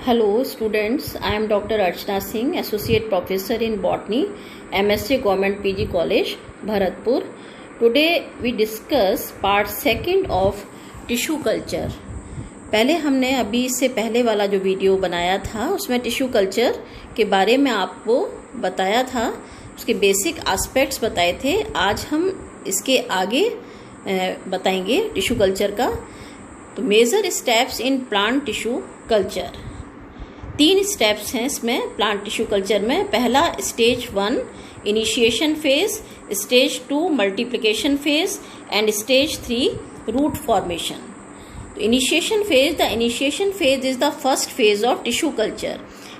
Hello students, I am Dr. Archana Singh, Associate Professor in Botany, MSc Government PG College, Bharatpur. Today we discuss part second of tissue culture. पहले हमने अभी इससे पहले वाला जो video बनाया था उसमें टिश्यू कल्चर के बारे में आपको बताया था, उसके बेसिक एस्पेक्ट्स बताए थे। आज हम इसके आगे बताएंगे टिश्यू कल्चर का। तो major steps in plant tissue culture, 3 steps हैं इसमें प्लांट टिश्यू कल्चर में। पहला stage 1 initiation phase, stage 2 multiplication phase and stage 3 root formation. तो initiation phase, the initiation phase is the first phase of tissue culture.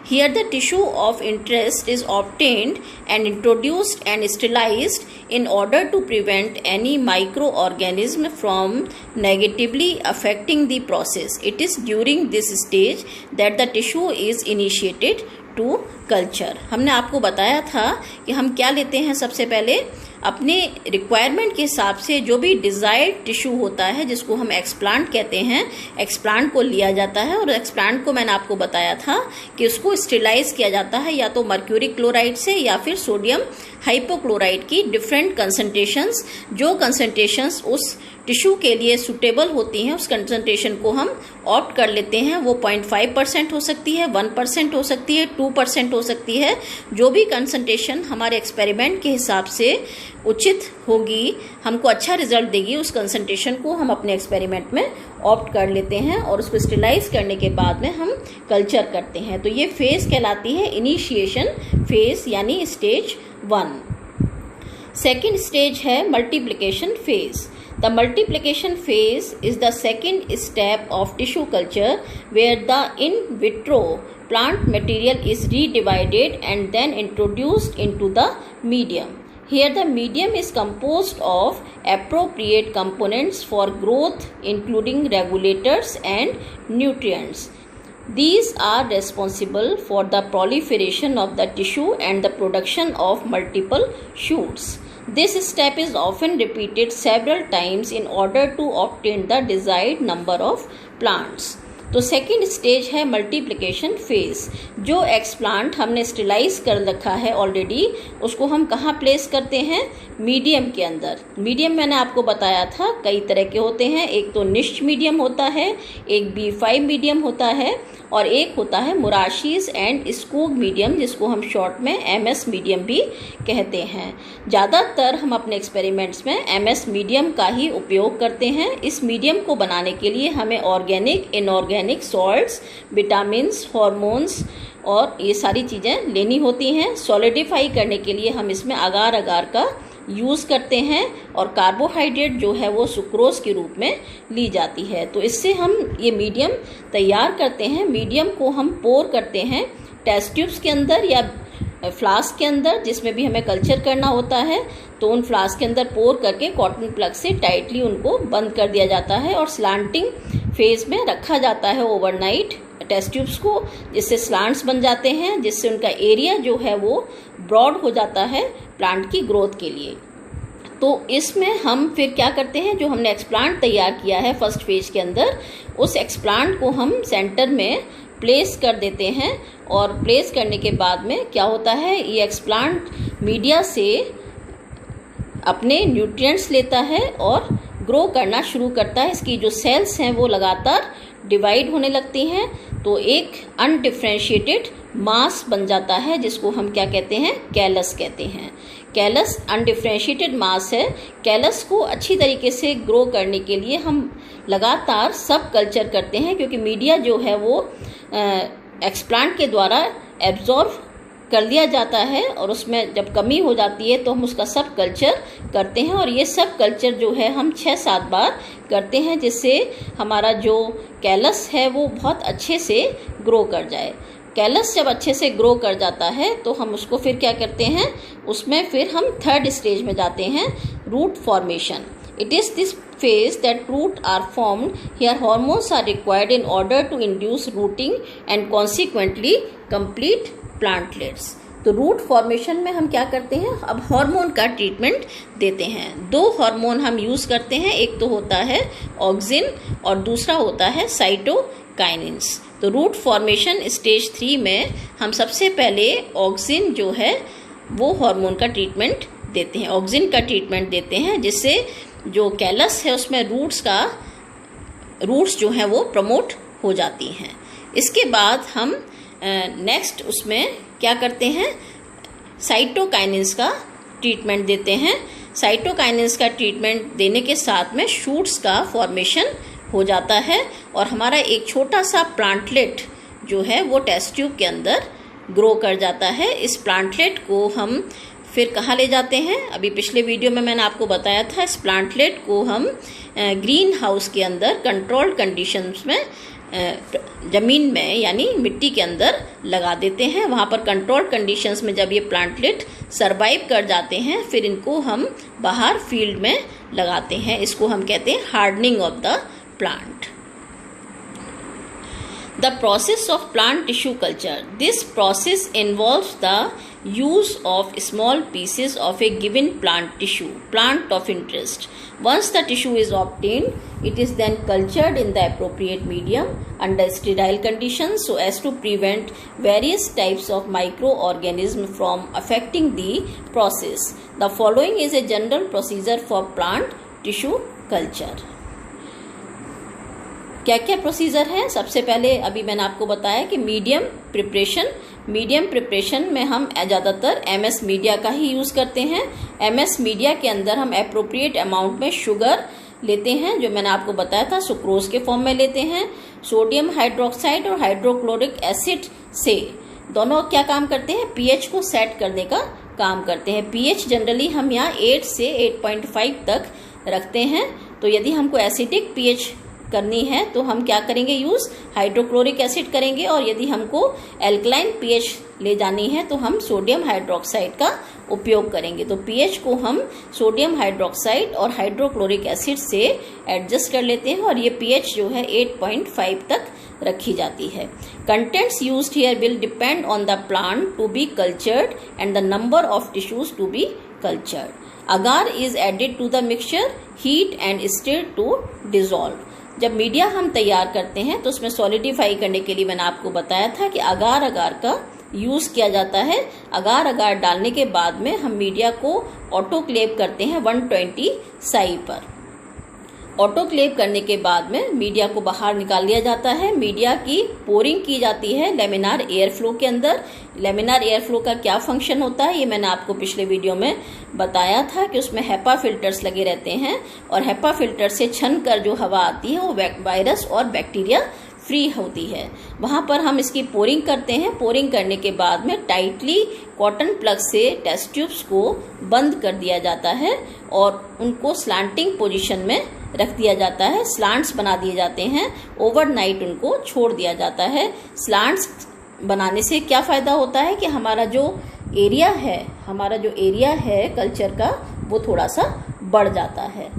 Here the tissue of interest is obtained and introduced and sterilized in order to prevent any microorganism from negatively affecting the process. It is during this stage that the tissue is initiated to culture. हमने आपको बताया था कि हम क्या लेते हैं, सबसे पहले अपने रिक्वायरमेंट के हिसाब से जो भी डिजायर्ड टिश्यू होता है जिसको हम एक्सप्लांट कहते हैं, एक्सप्लांट को लिया जाता है और एक्सप्लांट को मैंने आपको बताया था कि उसको स्टेरिलाइज किया जाता है या तो मर्क्यूरी क्लोराइड से या फिर सोडियम हाइपोक्लोराइड की डिफरेंट कंसंट्रेशंस। जो कंसंट्रेशंस उस टिश्यू के लिए सुटेबल होती हैं उस कंसंट्रेशन को हम ऑप्ट कर लेते हैं। वो 0.5% हो सकती है, 1% हो सकती है, 2% हो सकती है। जो भी कंसंट्रेशन हमारे एक्सपेरिमेंट के हिसाब से उचित होगी, हमको अच्छा रिजल्ट देगी, उस कंसंट्रेशन को हम अपने एक्सपेरिमेंट में ऑप्ट कर लेते हैं और उसको स्टेरिलाइज करने के बाद में हम कल्चर करते हैं। तो ये फेज कहलाती है इनिशिएशन फेज यानी स्टेज 1। सेकेंड स्टेज है multiplication phase. The multiplication phase is the second step of tissue culture where the in vitro plant material is redivided and then introduced into the medium. Here the medium is composed of appropriate components for growth including regulators and nutrients. These are responsible for the proliferation of the tissue and the production of multiple shoots. This step is often repeated several times in order to obtain the desired number of plants. तो second stage है multiplication phase. जो explant हमने sterilise कर रखा है already, उसको हम कहाँ प्लेस करते हैं? मीडियम के अंदर. मीडियम मैंने आपको बताया था कई तरह के होते हैं. एक तो निश्च मीडियम होता है, एक B5 मीडियम होता है और एक होता है मुराशीज एंड स्कूग मीडियम जिसको हम शॉर्ट में MS मीडियम भी कहते हैं. ज़्यादातर हम अपने एक्सपेरिमेंट्स में MS मीडियम का ही उपयोग करते हैं. इस मीडियम को बनाने के लिए हमें organic, inorganic salts, vitamins, hormones और ये सारी चीज़ें लेनी होती हैं. सॉलिडिफाई करने के लिए हम इसमें अगार अगार का यूज़ करते हैं और कार्बोहाइड्रेट जो है वो सुक्रोज के रूप में ली जाती है. तो इससे हम ये मीडियम तैयार करते हैं. मीडियम को हम पोर करते हैं टेस्ट ट्यूब्स के अंदर या फ्लास्क के अंदर जिसमें भी हमें कल्चर करना होता है. तो उन फ्लास्क के अंदर पोर करके कॉटन प्लग से टाइटली उनको बंद कर दिया जाता है और स्लांटिंग फेज में रखा जाता है ओवरनाइट टेस्ट ट्यूब्स को, जिससे स्लांट्स बन जाते हैं, जिससे उनका एरिया जो है वो ब्रॉड हो जाता है प्लांट की ग्रोथ के लिए. तो इसमें हम फिर क्या करते हैं, जो हमने एक्सप्लांट तैयार किया है फर्स्ट फेज के अंदर, उस एक्सप्लांट को हम सेंटर में प्लेस कर देते हैं और प्लेस करने के बाद में क्या होता है, ये एक्सप्लांट मीडिया से अपने न्यूट्रिएंट्स लेता है और ग्रो करना शुरू करता है. इसकी जो सेल्स हैं वो लगातार डिवाइड होने लगती हैं. तो एक अनडिफ्रेंशिएटेड मास बन जाता है जिसको हम क्या कहते हैं, कैलस कहते हैं. कैलस अनडिफ्रेंशिएटेड मास है. कैलस को अच्छी तरीके से ग्रो करने के लिए हम लगातार सब कल्चर करते हैं क्योंकि मीडिया जो है वो एक्सप्लांट के द्वारा एब्जॉर्ब कर लिया जाता है और उसमें जब कमी हो जाती है तो हम उसका सब कल्चर करते हैं. और ये सब कल्चर जो है हम 6-7 बार करते हैं जिससे हमारा जो कैलस है वो बहुत अच्छे से ग्रो कर जाए. कैलस जब अच्छे से ग्रो कर जाता है तो हम उसको फिर क्या करते हैं, उसमें फिर हम थर्ड स्टेज में जाते हैं, root formation. It is this phase that roots are formed. Here hormones are required in order to induce rooting and consequently complete plantlets. तो रूट फॉर्मेशन में हम क्या करते हैं, अब हार्मोन का ट्रीटमेंट देते हैं. 2 हार्मोन हम यूज़ करते हैं, एक तो होता है ऑक्सिन और दूसरा होता है साइटोकिनिन. काइनिन्स। तो रूट फॉर्मेशन स्टेज 3 में हम सबसे पहले ऑक्सिन जो है वो हार्मोन का ट्रीटमेंट देते हैं, ऑक्सिन का ट्रीटमेंट देते हैं, जिससे जो कैलस है उसमें रूट्स जो हैं वो प्रमोट हो जाती हैं। इसके बाद हम नेक्स्ट उसमें क्या करते हैं, साइटोकाइनिन्स का ट्रीटमेंट देते हैं। साइटोकाइनिन्स का ट्रीटमेंट देने के साथ में शूट्स का फॉर्मेशन हो जाता है और हमारा एक छोटा सा प्लांटलेट जो है वो टेस्ट ट्यूब के अंदर ग्रो कर जाता है। इस प्लांटलेट को हम फिर कहाँ ले जाते हैं, अभी पिछले वीडियो में मैंने आपको बताया था, इस प्लांटलेट को हम ग्रीन हाउस के अंदर कंट्रोल्ड कंडीशंस में ज़मीन में यानी मिट्टी के अंदर लगा देते हैं। वहाँ पर कंट्रोल्ड कंडीशंस में जब ये प्लांटलेट सरवाइव कर जाते हैं फिर इनको हम बाहर फील्ड में लगाते हैं। इसको हम कहते हैं hardening of the plant. The process of plant tissue culture. This process involves the use of small pieces of a given plant tissue, plant of interest. Once the tissue is obtained, it is then cultured in the appropriate medium under sterile conditions so as to prevent various types of microorganisms from affecting the process. The following is a general procedure for plant tissue culture. क्या क्या procedure है? सबसे पहले अभी मैंने आपको बताया कि मीडियम प्रिपरेशन में हम ज़्यादातर MS मीडिया का ही यूज़ करते हैं। MS मीडिया के अंदर हम एप्रोप्रिएट अमाउंट में शुगर लेते हैं, जो मैंने आपको बताया था सुक्रोज के फॉर्म में लेते हैं। सोडियम हाइड्रोक्साइड और हाइड्रोक्लोरिक एसिड से दोनों क्या काम करते हैं, pH को सेट करने का काम करते हैं। pH जनरली हम यहाँ 8 से 8.5 तक रखते हैं। तो यदि हमको एसिडिक pH करनी है तो हम क्या करेंगे, यूज हाइड्रोक्लोरिक एसिड करेंगे, और यदि हमको एल्कलाइन pH ले जानी है तो हम सोडियम हाइड्रोक्साइड का उपयोग करेंगे। तो pH को हम सोडियम हाइड्रोक्साइड और हाइड्रोक्लोरिक एसिड से एडजस्ट कर लेते हैं और ये pH जो है 8.5 तक रखी जाती है। Contents used here will depend on the plant to be cultured and the number of tissues to be cultured. Agar is added to the mixture, heat and stir to dissolve. जब media हम तैयार करते हैं तो उसमें solidify करने के लिए मैंने आपको बताया था कि अगार का यूज किया जाता है। अगार डालने के बाद में हम मीडिया को ऑटोक्लेव करते हैं 120 साई पर। ऑटोक्लेव करने के बाद में मीडिया को बाहर निकाल लिया जाता है। मीडिया की पोरिंग की जाती है लेमिनार एयर फ्लो के अंदर। लेमिनार एयर फ्लो का क्या फंक्शन होता है ये मैंने आपको पिछले वीडियो में बताया था कि उसमें हेपा फिल्टर्स लगे रहते हैं और हेपा फिल्टर से छन कर जो हवा आती है वो वायरस और बैक्टीरिया फ्री होती है। वहाँ पर हम इसकी पोरिंग करते हैं। पोरिंग करने के बाद में टाइटली कॉटन प्लग से टेस्ट ट्यूब्स को बंद कर दिया जाता है और उनको स्लांटिंग पोजीशन में रख दिया जाता है। स्लांट्स बना दिए जाते हैं, ओवरनाइट उनको छोड़ दिया जाता है। स्लांट्स बनाने से क्या फ़ायदा होता है कि हमारा जो एरिया है कल्चर का वो थोड़ा सा बढ़ जाता है।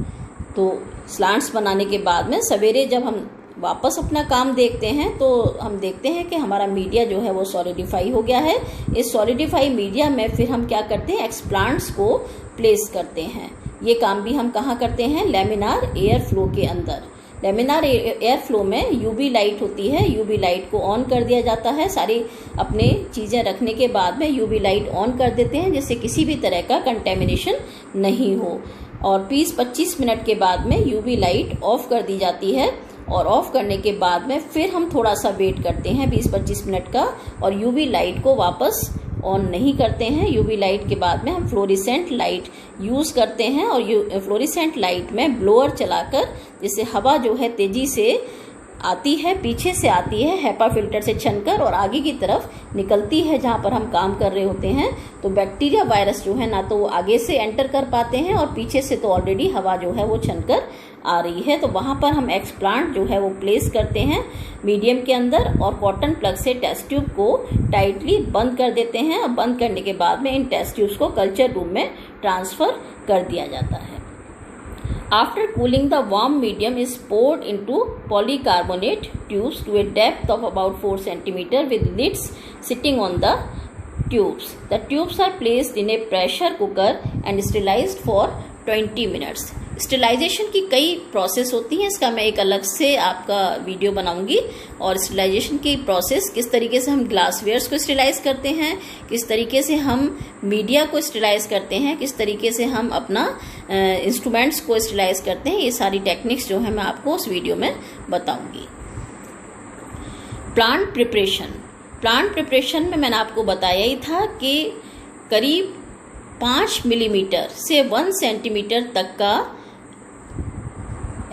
तो स्लांट्स बनाने के बाद में सवेरे जब हम वापस अपना काम देखते हैं तो हम देखते हैं कि हमारा मीडिया जो है वो सॉलिडिफाई हो गया है। इस सॉलिडिफाई मीडिया में फिर हम क्या करते हैं, एक्सप्लांट्स को प्लेस करते हैं। ये काम भी हम कहाँ करते हैं, लेमिनार एयर फ्लो के अंदर। लेमिनार एयर फ्लो में यूवी लाइट होती है, यूवी लाइट को ऑन कर दिया जाता है। सारी अपने चीज़ें रखने के बाद में यूवी लाइट ऑन कर देते हैं जिससे किसी भी तरह का कंटेमिनेशन नहीं हो। और 20-25 मिनट के बाद में यूवी लाइट ऑफ कर दी जाती है और ऑफ करने के बाद में फिर हम थोड़ा सा वेट करते हैं 20-25 मिनट का और यूवी लाइट को वापस ऑन नहीं करते हैं। यूवी लाइट के बाद में हम फ्लोरिसेंट लाइट यूज़ करते हैं और फ्लोरिसेंट लाइट में ब्लोअर चलाकर जिससे हवा जो है तेजी से आती है, पीछे से आती है हेपा फिल्टर से छनकर और आगे की तरफ निकलती है जहाँ पर हम काम कर रहे होते हैं। तो बैक्टीरिया वायरस जो है ना तो वो आगे से एंटर कर पाते हैं और पीछे से तो ऑलरेडी हवा जो है वो छनकर आ रही है। तो वहाँ पर हम एक्सप्लांट जो है वो प्लेस करते हैं मीडियम के अंदर और कॉटन प्लग से टेस्ट ट्यूब को टाइटली बंद कर देते हैं। और बंद करने के बाद में इन टेस्ट ट्यूब्स को कल्चर रूम में ट्रांसफ़र कर दिया जाता है। After cooling, the warm medium is poured into polycarbonate tubes to a depth of about 4 cm with lids sitting on the tubes. The tubes are placed in a pressure cooker and sterilized for 20 minutes. Sterilisation की कई process होती हैं, इसका मैं एक अलग से आपका वीडियो बनाऊंगी। और स्टेरिलाइजेशन की प्रोसेस, किस तरीके से हम ग्लासवेयर्स को स्टेरिलाइज करते हैं, किस तरीके से हम मीडिया को स्टेरिलाइज करते हैं, किस तरीके से हम अपना इंस्ट्रूमेंट्स को स्टेरिलाइज करते हैं, ये सारी टेक्निक्स जो है मैं आपको उस वीडियो में बताऊंगी। प्लांट प्रिपरेशन में मैंने आपको बताया ही था कि करीब 5 मिलीमीटर से 1 सेंटीमीटर तक का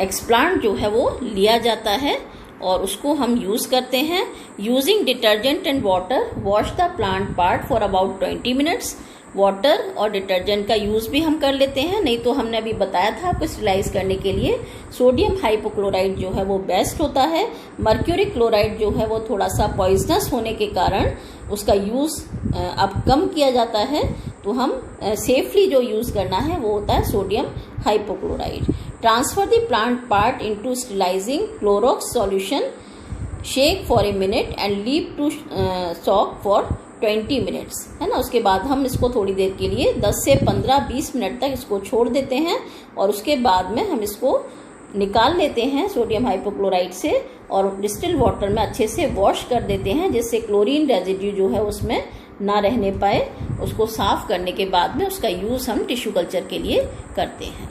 एक्सप्लांट जो है वो लिया जाता है और उसको हम यूज करते हैं। Using detergent and water wash the plant part for about 20 minutes. Water और डिटर्जेंट का यूज भी हम कर लेते हैं, नहीं तो हमने अभी बताया था आपको स्टेरिलाइज करने के लिए सोडियम हाइपोक्लोराइड जो है वो बेस्ट होता है। मर्क्यूरिक क्लोराइड जो है वो थोड़ा सा पॉइजनस होने के कारण उसका यूज अब कम किया जाता है, तो हम सेफली जो यूज करना है वो होता है sodium hypochlorite. Transfer the plant part into sterilising Clorox solution, shake for a minute and leave to soak for 20 minutes, है ना। उसके बाद हम इसको थोड़ी देर के लिए 10 से 15-20 मिनट तक इसको छोड़ देते हैं और उसके बाद में हम इसको निकाल लेते हैं सोडियम हाइपोक्लोराइड से और डिस्टिल वाटर में अच्छे से वॉश कर देते हैं, जिससे क्लोरीन रेजिड्यू जो है उसमें ना रहने पाए। उसको साफ करने के बाद में उसका यूज हम टिश्यू कल्चर के लिए करते हैं।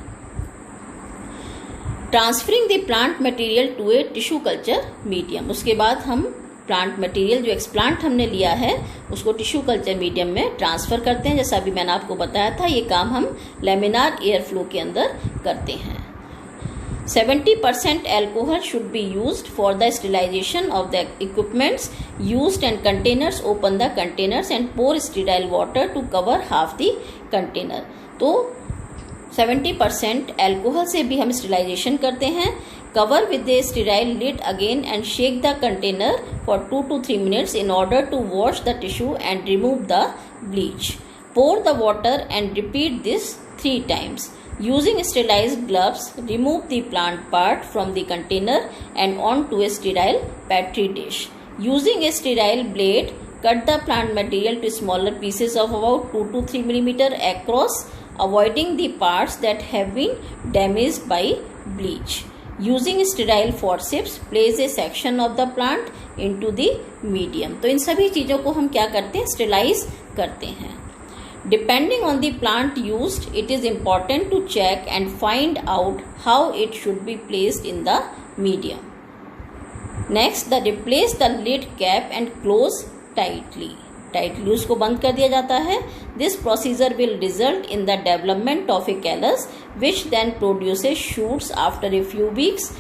Transferring the plant material to a tissue culture medium, उसके बाद हम प्लांट मटेरियल जो एक्सप्लांट हमने लिया है उसको टिश्यू कल्चर मीडियम में ट्रांसफर करते हैं। जैसा अभी मैंने आपको बताया था, ये काम हम लैमिनार एयर फ्लो के अंदर करते हैं। 70% alcohol should be used for the sterilization of the equipments used and containers. Open the containers and pour sterile water to cover half the container. तो 70% अल्कोहल से भी हम स्टेरिलाइजेशन करते हैं। Cover with the sterile lid again and shake the container for 2 to 3 minutes in order to wash the tissue and remove the bleach. Pour the water and repeat this 3 times. Using sterilized gloves, remove the plant part from the container and onto a sterile petri dish. Using a sterile blade, cut the plant material to smaller pieces of about 2 to 3 millimeter across, avoiding the parts that have been damaged by bleach. Using sterile forceps, place a section of the plant into the medium. तो इन सभी चीजों को हम क्या करते हैं, sterilise करते हैं। Depending on the plant used, it is important to check and find out how it should be placed in the medium. Next, replace the lid cap and close tightly. उसको बंद कर दिया जाता है। This procedure will result in the development of a callus, which then produces shoots after a few weeks.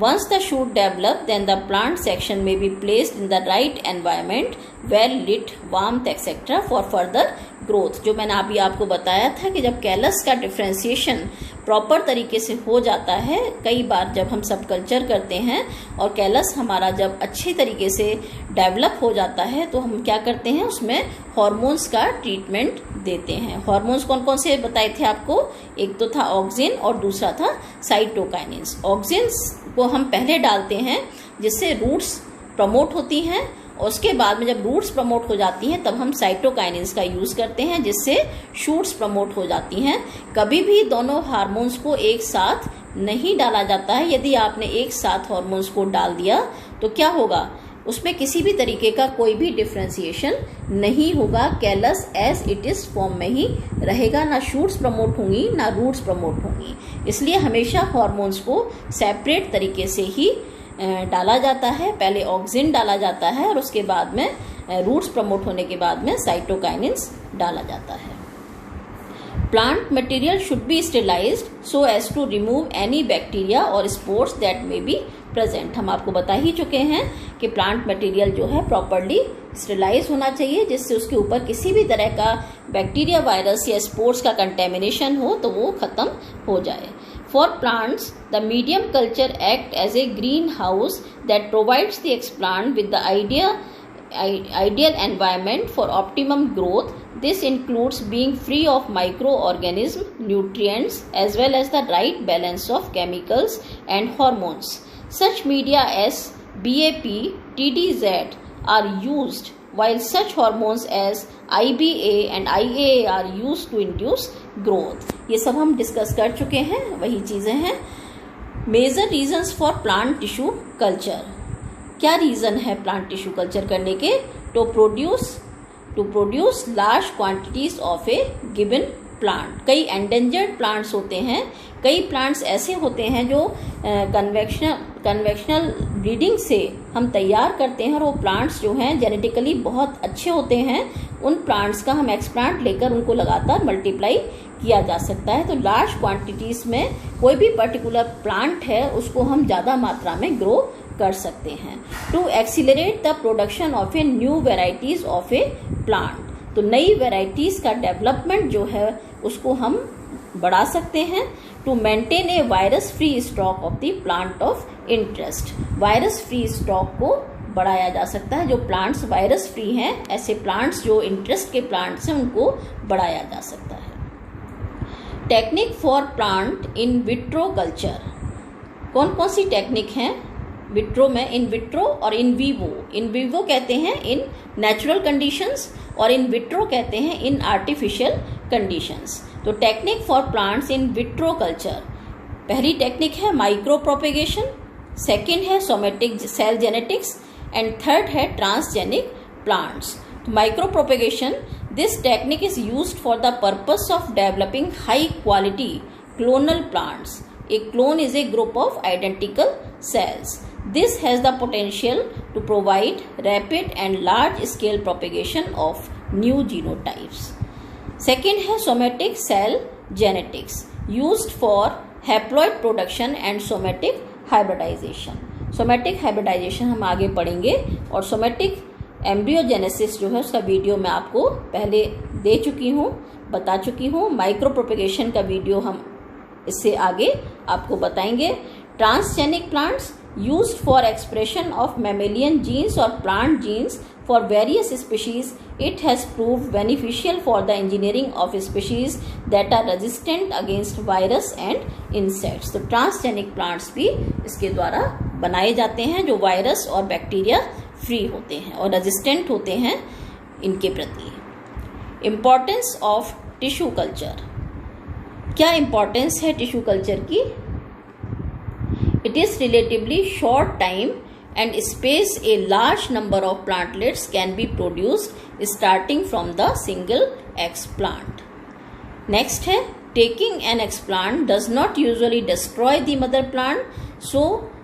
Once the shoot develop, then the plant section may be placed in the right environment, well lit, warmth, etc. for further growth. जो मैंने अभी आपको बताया था कि जब callus का differentiation proper तरीके से हो जाता है, कई बार जब हम सब कल्चर करते हैं और कैलस हमारा जब अच्छी तरीके से डेवलप हो जाता है, तो हम क्या करते हैं, उसमें हॉर्मोन्स का ट्रीटमेंट देते हैं। हॉर्मोन्स कौन कौन से बताए थे आपको, एक तो था ऑक्सिन और दूसरा था साइटोकाइनिन्स। ऑक्सिन्स को हम पहले डालते हैं जिससे रूट्स प्रमोट होती हैं, और उसके बाद में जब रूट्स प्रमोट हो जाती हैं तब हम साइटोकाइनिन्स का यूज करते हैं जिससे शूट्स प्रमोट हो जाती हैं। कभी भी दोनों हार्मोन्स को एक साथ नहीं डाला जाता है। यदि आपने एक साथ हार्मोन्स को डाल दिया तो क्या होगा, उसमें किसी भी तरीके का कोई भी डिफ्रेंसिएशन नहीं होगा। Callus as it is form में ही रहेगा, ना शूट्स प्रमोट होंगी ना रूट्स प्रमोट होंगी। इसलिए हमेशा हार्मोन्स को सेपरेट तरीके से ही डाला जाता है। पहले ऑक्सिन डाला जाता है और उसके बाद में रूट्स प्रमोट होने के बाद में साइटोकाइनिन्स डाला जाता है। Plant material should be sterilised so as to remove any bacteria और spores that may be present. हम आपको बता ही चुके हैं कि प्लांट मटेरियल जो है प्रॉपरली स्टेरिलाइज होना चाहिए, जिससे उसके ऊपर किसी भी तरह का बैक्टीरिया, वायरस या स्पोर्स का कंटेमिनेशन हो तो वो खत्म हो जाए। For plants, the medium culture act as a greenhouse that provides the explant with the ideal environment for optimum growth. This includes being free of microorganisms, nutrients, as well as the right balance of chemicals and hormones. Such media as BAP, TDZ are used while such hormones as IBA and IAA are used to induce growth. ये सब हम discuss कर चुके हैं, वही चीज़ें हैं. Major reasons for plant tissue culture. क्या रीज़न है प्लांट टिश्यू कल्चर करने के? To produce large quantities of a given plant. कई एंडेंजर्ड प्लांट्स होते हैं, कई प्लांट्स ऐसे होते हैं जो कन्वेक्शनल ब्रीडिंग से हम तैयार करते हैं, और वो प्लांट्स जो हैं जेनेटिकली बहुत अच्छे होते हैं. उन प्लांट्स का हम एक्सप्लांट लेकर उनको लगातार मल्टीप्लाई किया जा सकता है. तो लार्ज क्वांटिटीज में कोई भी पर्टिकुलर प्लांट है उसको हम ज़्यादा मात्रा में ग्रो कर सकते हैं. To accelerate the production of a new varieties of a plant. तो नई वेराइटीज का डेवलपमेंट जो है उसको हम बढ़ा सकते हैं. To maintain a virus free stock of the plant of interest. Virus free stock को बढ़ाया जा सकता है. जो प्लांट्स वायरस फ्री हैं, ऐसे प्लांट्स जो इंटरेस्ट के प्लांट्स हैं, उनको बढ़ाया जा सकता है. Technique for plant in vitro culture. कौन कौन सी टेक्निक हैं विट्रो में? इन विट्रो और इन वीवो. इन वीवो कहते हैं इन नेचुरल कंडीशंस, और इन विट्रो कहते हैं इन आर्टिफिशियल कंडीशंस. तो technique for plants in vitro culture. पहली टेक्निक है माइक्रो प्रोपेगेशन, सेकेंड है somatic cell genetics, and third है transgenic plants. Micro propagation, this technique is used for the purpose of developing high quality clonal plants. A clone is a group of identical cells. This has the potential to provide rapid and large scale propagation of new genotypes. Second है somatic cell genetics, used for haploid production and somatic hybridization. Somatic hybridization हम आगे पढ़ेंगे, और somatic embryogenesis जो है उसका video मैं आपको पहले दे चुकी हूँ, बता चुकी हूँ. माइक्रो प्रोपेगेशन का वीडियो हम इससे आगे आपको बताएंगे. Transgenic plants used for expression of mammalian genes और plant genes for various species. It has proved beneficial for the engineering of species that are resistant against virus and insects. तो transgenic plants भी इसके द्वारा बनाए जाते हैं जो virus और बैक्टीरिया फ्री होते हैं और रेजिस्टेंट होते हैं इनके प्रति. Importance of tissue culture. क्या इंपॉर्टेंस है टिश्यू कल्चर की? It is relatively short time and space a large number of plantlets can be produced starting from the single explant. Next है taking an explant does not usually destroy the mother plant, so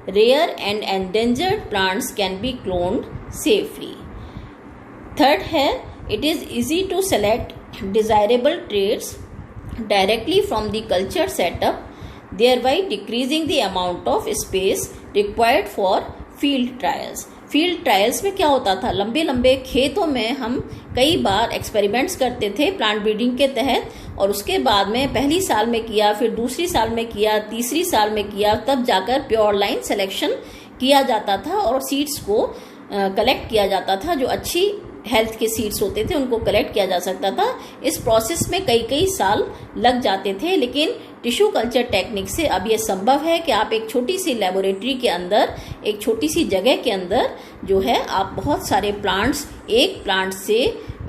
rare and endangered plants can be cloned safely. Third है it is easy to select desirable traits directly from the culture setup, thereby decreasing the amount of space required for field trials. Field trials में क्या होता था, लंबे लंबे खेतों में हम कई बार एक्सपेरिमेंट्स करते थे प्लांट ब्रीडिंग के तहत, और उसके बाद में पहली साल में किया, फिर दूसरी साल में किया, तीसरी साल में किया, तब जाकर प्योर लाइन सिलेक्शन किया जाता था और सीड्स को कलेक्ट किया जाता था. जो अच्छी हेल्थ के सीड्स होते थे उनको कलेक्ट किया जा सकता था. इस प्रोसेस में कई साल लग जाते थे, लेकिन टिश्यू कल्चर टेक्निक से अब ये संभव है कि आप एक छोटी सी लेबोरेटरी के अंदर, एक छोटी सी जगह के अंदर जो है आप बहुत सारे प्लांट्स, एक प्लांट से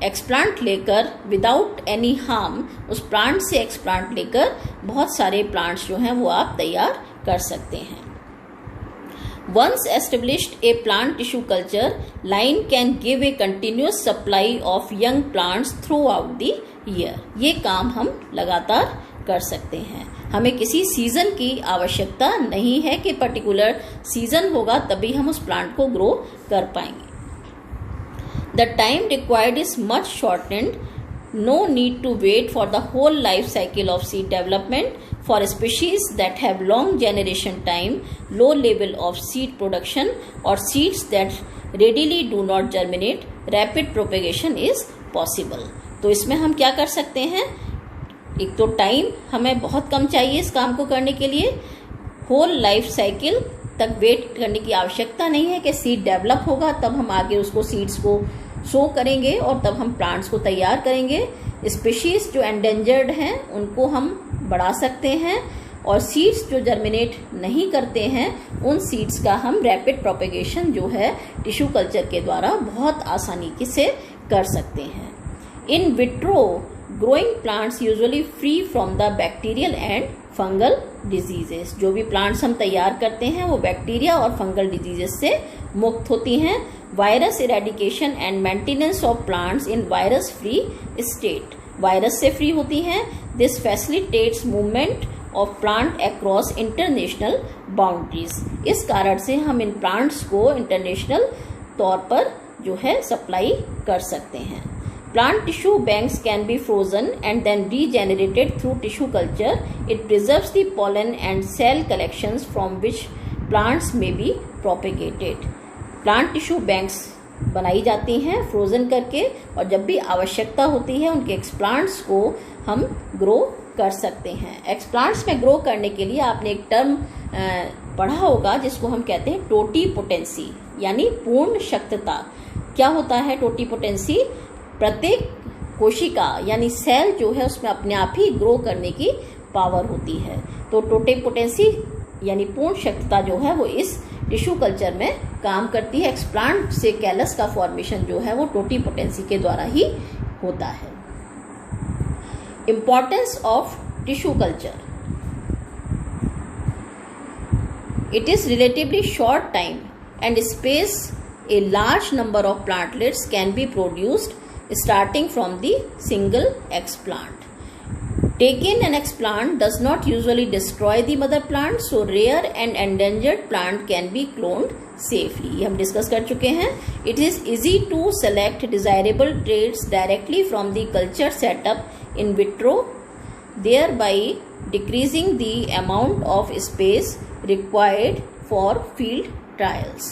एक्सप्लांट लेकर विदाउट एनी हार्म, उस प्लांट से एक्सप्लांट लेकर बहुत सारे प्लांट्स जो हैं वो आप तैयार कर सकते हैं. Once established, a plant tissue culture line can give a continuous supply of young plants throughout the year. ये काम हम लगातार कर सकते हैं. हमें किसी सीजन की आवश्यकता नहीं है कि पर्टिकुलर सीजन होगा तभी हम उस प्लांट को ग्रो कर पाएंगे. The time required is much shortened. No need to wait for the whole life cycle of seed development. For species that have long generation time, low level of seed production, or seeds that readily do not germinate, rapid propagation is possible. तो इसमें हम क्या कर सकते हैं? एक तो time हमें बहुत कम चाहिए इस काम को करने के लिए. होल लाइफ साइकिल तक वेट करने की आवश्यकता नहीं है कि सीड डेवलप होगा तब हम आगे उसको सीड्स को शो करेंगे और तब हम प्लांट्स को तैयार करेंगे. स्पीशीज जो एंडेंजर्ड हैं उनको हम बढ़ा सकते हैं. और सीड्स जो जर्मिनेट नहीं करते हैं उन सीड्स का हम रैपिड प्रोपेगेशन जो है टिश्यू कल्चर के द्वारा बहुत आसानी से कर सकते हैं। In vitro growing plants usually free from the bacterial and fungal diseases. जो भी प्लांट्स हम तैयार करते हैं वो बैक्टीरिया और फंगल डिजीजेस से मुक्त होती हैं। Virus eradication and maintenance of plants in virus free state, virus से फ्री होती हैं। This facilitates movement of plant across international boundaries. इस कारण से हम इन प्लांट्स को इंटरनेशनल तौर पर जो है सप्लाई कर सकते हैं। Plant tissue banks can be frozen and then regenerated through tissue culture. It preserves the pollen and cell collections from which plants may be propagated. Plant tissue banks बनाई जाती हैं फ्रोजन करके, और जब भी आवश्यकता होती है उनके एक्सप्लांट्स को हम ग्रो कर सकते हैं। एक्सप्लांट्स में ग्रो करने के लिए आपने एक टर्म पढ़ा होगा जिसको हम कहते हैं टोटीपोटेंसी, यानी पूर्ण शक्तता। क्या होता है टोटीपोटेंसी? प्रत्येक कोशिका यानी सेल जो है उसमें अपने आप ही ग्रो करने की पावर होती है। तो टोटीपोटेंसी यानी पूर्ण शक्तता जो है वो इस टिश्यू कल्चर में काम करती है। एक्सप्लांट से कैलस का फॉर्मेशन जो है वो टोटीपोटेंसी के द्वारा ही होता है। Importance of tissue culture, it is relatively short time and space a large number of plantlets can be produced starting from the single explant. Taken an explant does not usually destroy the mother plant, so rare and endangered plant can be cloned safely. ये हम discuss कर चुके हैं। It is easy to select desirable traits directly from the culture setup in vitro, thereby decreasing the amount of space required for field trials.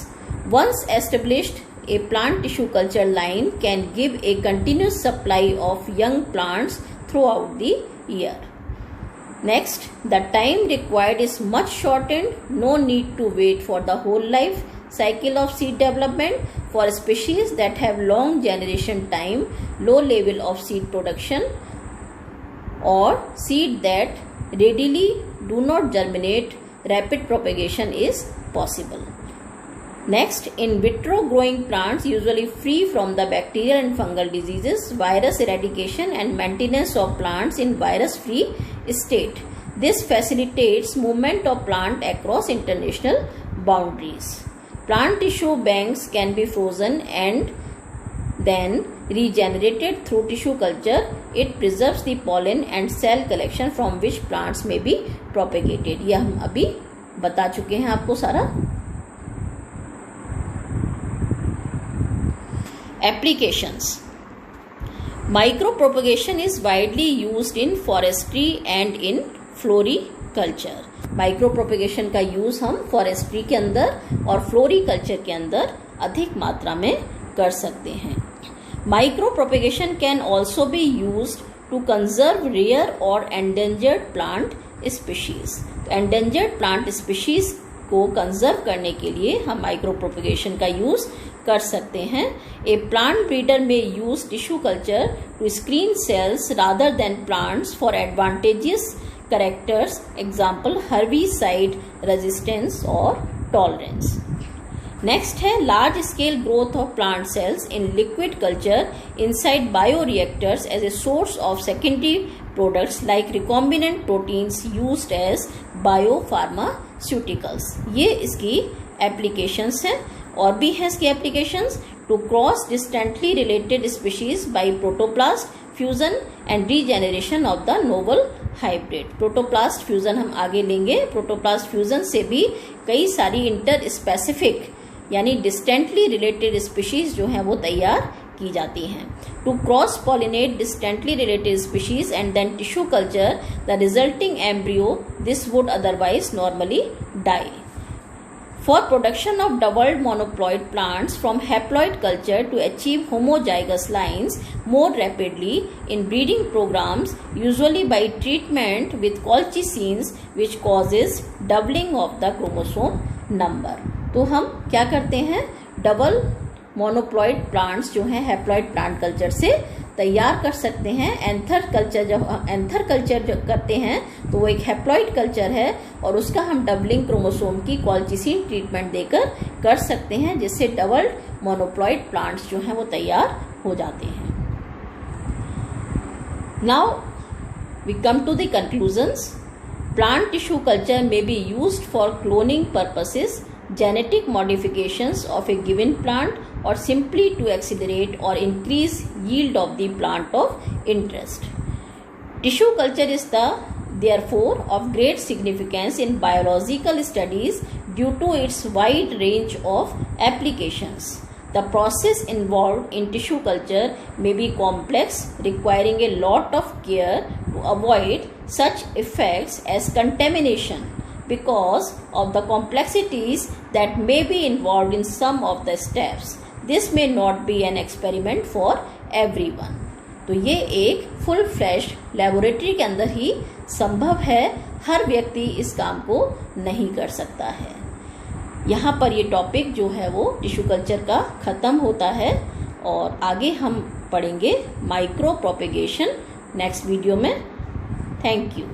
Once established, a plant tissue culture line can give a continuous supply of young plants throughout the year. Next, the time required is much shortened. No need to wait for the whole life cycle of seed development. For species that have long generation time, low level of seed production, or seed that readily do not germinate, rapid propagation is possible. Next, in vitro growing plants usually free from the bacterial and fungal diseases, virus eradication and maintenance of plants in virus free state. This facilitates movement of plant across international boundaries. Plant tissue banks can be frozen and then regenerated through tissue culture. It preserves the pollen and cell collection from which plants may be propagated. यह हम अभी बता चुके हैं आपको सारा। Applications. Micropropagation is widely used in forestry and in floriculture. माइक्रोप्रोपेगेशन का use हम फॉरेस्ट्री के अंदर और फ्लोरिकल्चर के अंदर अधिक मात्रा में कर सकते हैं। Micropropagation can also be used to conserve rare और endangered plant species. Endangered plant species को कंजर्व करने के लिए हम माइक्रोप्रोपेगेशन का यूज कर सकते हैं। A plant breeder may use tissue culture to screen cells rather than plants for advantageous characters, example herbicide resistance और टॉलरेंस। नेक्स्ट है large scale growth of plant cells in liquid culture inside bioreactors as a source of secondary products like recombinant proteins used as biopharmaceuticals. ये इसकी applications हैं। और भी हैं इसकी applications. To cross distantly related species by protoplast fusion and regeneration of the novel hybrid. Protoplast fusion हम आगे लेंगे। प्रोटोप्लास्ट फ्यूजन से भी कई सारी इंटर स्पेसिफिक यानी डिस्टेंटली रिलेटेड स्पीशीज जो हैं वो तैयार की जाती हैं। To cross pollinate distantly related species and then tissue culture the resulting embryo, this would otherwise normally die. For production of doubled monoploid plants from haploid culture to achieve homozygous lines more rapidly in breeding programs, usually by treatment with colchicines which causes doubling of the chromosome number. तो हम क्या करते हैं, double मोनोप्लॉइड plants जो हैं haploid plant culture से तैयार कर सकते हैं। एंथर कल्चर, जब हम एंथर कल्चर करते हैं तो वो एक हैप्लॉइड कल्चर है और उसका हम डबलिंग क्रोमोसोम की कॉलचिसिन ट्रीटमेंट देकर कर सकते हैं, जिससे डबल मोनोप्लॉइड प्लांट्स जो हैं वो तैयार हो जाते हैं। Now we come to the conclusions. Plant tissue culture may be used for cloning purposes, genetic modifications of a given plant, or simply to accelerate or increase yield of the plant of interest. Tissue culture is therefore of great significance in biological studies due to its wide range of applications. The process involved in tissue culture may be complex, requiring a lot of care to avoid such effects as contamination because of the complexities that may be involved in some of the steps. This may not be an experiment for everyone. तो ये एक full flash laboratory के अंदर ही संभव है, हर व्यक्ति इस काम को नहीं कर सकता है। यहाँ पर ये टॉपिक जो है वो टिश्यू कल्चर का ख़त्म होता है और आगे हम पढ़ेंगे माइक्रो प्रोपेगेशन नेक्स्ट वीडियो में। Thank you.